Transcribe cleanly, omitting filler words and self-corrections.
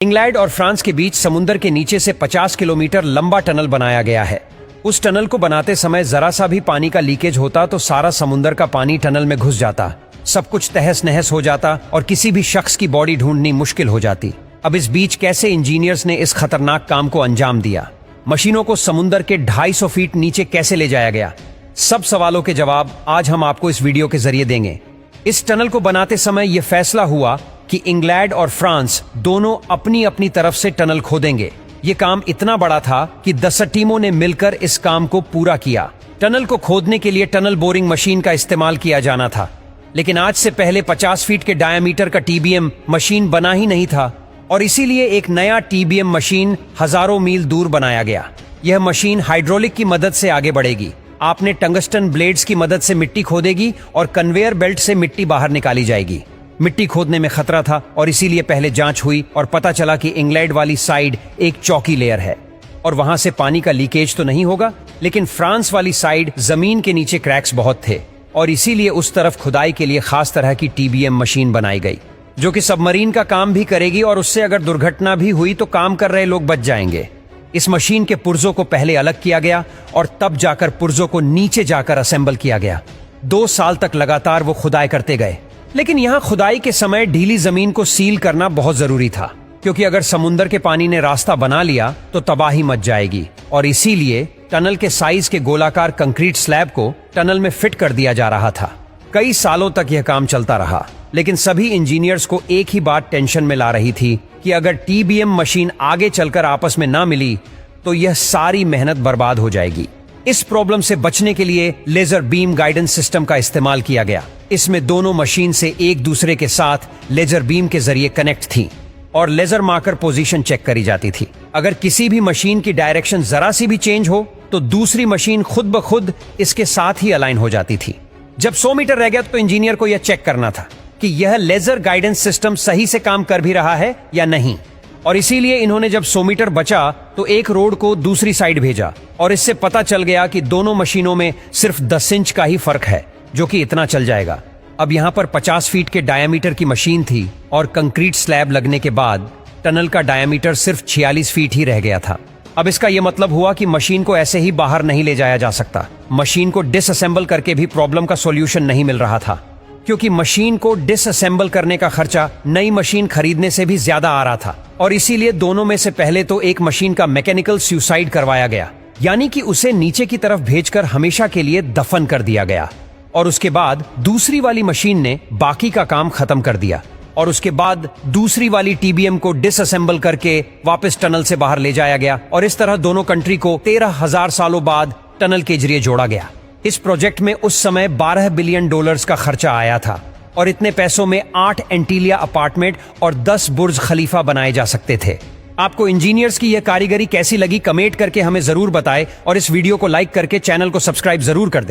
England और France के बीच समुद्र के नीचे से 50 किलोमीटर लंबा टनल बनाया गया है। उस टनल को बनाते समय जरा सा भी पानी का लीकेज होता तो सारा समुद्र का पानी टनल में घुस जाता, सब कुछ तहस नहस हो जाता और किसी भी शख्स की बॉडी ढूंढनी मुश्किल हो जाती। अब इस बीच कैसे इंजीनियर्स ने इस खतरनाक काम को अंजाम दिया? मशीनों को समुद्र के 250 फीट नीचे कैसे ले जाया गया? सब सवालों के जवाब आज हम आपको इस वीडियो के जरिए देंगे। इस टनल को बनाते समय यह फैसला हुआ कि इंग्लैंड और फ्रांस दोनों अपनी अपनी तरफ से टनल खोदेंगे। ये काम इतना बड़ा था कि 10 टीमों ने मिलकर इस काम को पूरा किया। टनल को खोदने के लिए टनल बोरिंग मशीन का इस्तेमाल किया जाना था, लेकिन आज से पहले 50 फीट के डायामीटर का टीबीएम मशीन बना ही नहीं था और इसीलिए एक नया टीबीएम मशीन हजारों मील दूर बनाया गया। यह मशीन हाइड्रोलिक की मदद से आगे बढ़ेगी। आपने टंगस्टन ब्लेड्स की मदद से मिट्टी खोदेगी और कन्वेयर बेल्ट से मिट्टी बाहर निकाली जाएगी। मिट्टी खोदने में खतरा था और इसीलिए पहले जांच हुई और पता चला कि इंग्लैंड वाली साइड एक चौकी लेयर है और वहां से पानी का लीकेज तो नहीं होगा, लेकिन फ्रांस वाली साइड जमीन के नीचे क्रैक्स बहुत थे और इसीलिए उस तरफ खुदाई के लिए खास तरह की टीबीएम मशीन बनाई गई, जो कि सबमरीन का काम भी करेगी और उससे अगर दुर्घटना भी हुई तो काम कर रहे लोग बच जाएंगे। इस मशीन के पुर्जों को पहले अलग किया गया और तब जाकर पुर्जों को नीचे जाकर असेंबल किया गया। 2 साल तक लगातार वो खुदाई करते गए, लेकिन यहाँ खुदाई के समय ढीली जमीन को सील करना बहुत जरूरी था, क्योंकि अगर समुद्र के पानी ने रास्ता बना लिया तो तबाही मच जाएगी और इसीलिए टनल के साइज के गोलाकार कंक्रीट स्लैब को टनल में फिट कर दिया जा रहा था। कई सालों तक यह काम चलता रहा, लेकिन सभी इंजीनियर्स को एक ही बात टेंशन में ला रही थी कि अगर टीबीएम मशीन आगे चलकर आपस में ना मिली तो यह सारी मेहनत बर्बाद हो जाएगी। इस प्रॉब्लम से बचने के लिए लेजर बीम गाइडेंस सिस्टम का इस्तेमाल किया गया। इसमें दोनों मशीन से एक दूसरे के साथ लेजर बीम के जरिए कनेक्ट थी और लेजर मार्कर पोजीशन चेक करी जाती थी। अगर किसी भी मशीन की डायरेक्शन जरा सी भी चेंज हो तो दूसरी मशीन खुद ब खुद इसके साथ ही अलाइन हो जाती थी। जब 100 मीटर रह गया तो इंजीनियर को यह चेक करना था कि यह लेजर गाइडेंस सिस्टम सही से काम कर भी रहा है या नहीं, और इसीलिए इन्होंने जब 100 मीटर बचा तो एक रोड को दूसरी साइड भेजा और इससे पता चल गया कि दोनों मशीनों में सिर्फ 10 इंच का ही फर्क है, जो कि इतना चल जाएगा। अब यहाँ पर 50 फीट के डायामीटर की मशीन थी और कंक्रीट स्लैब लगने के बाद टनल का डायामीटर सिर्फ 46 फीट ही रह गया था। अब इसका यह मतलब हुआ कि मशीन को ऐसे ही बाहर नहीं ले जाया जा सकता। मशीन को डिसअसेंबल करके भी प्रॉब्लम का सॉल्यूशन नहीं मिल रहा था, क्योंकि मशीन को डिसअसेंबल करने का खर्चा नई मशीन खरीदने से भी ज्यादा आ रहा था और इसीलिए दोनों में से पहले तो एक मशीन का मैकेनिकल सुसाइड करवाया गया, यानी कि उसे नीचे की तरफ भेजकर हमेशा के लिए दफन कर दिया गया। और उसके बाद दूसरी वाली मशीन ने बाकी का काम खत्म कर दिया और उसके बाद दूसरी वाली टीबीएम को डिसअसेंबल करके वापस टनल से बाहर ले जाया गया और इस तरह दोनों कंट्री को 13,000 सालों बाद टनल के जरिए जोड़ा गया। इस प्रोजेक्ट में उस समय $12 बिलियन का खर्चा आया था और इतने पैसों में 8 एंटीलिया अपार्टमेंट और 10 बुर्ज खलीफा बनाए जा सकते थे। आपको इंजीनियर्स की यह कारीगरी कैसी लगी कमेंट करके हमें जरूर बताएं और इस वीडियो को लाइक करके चैनल को सब्सक्राइब जरूर कर दें।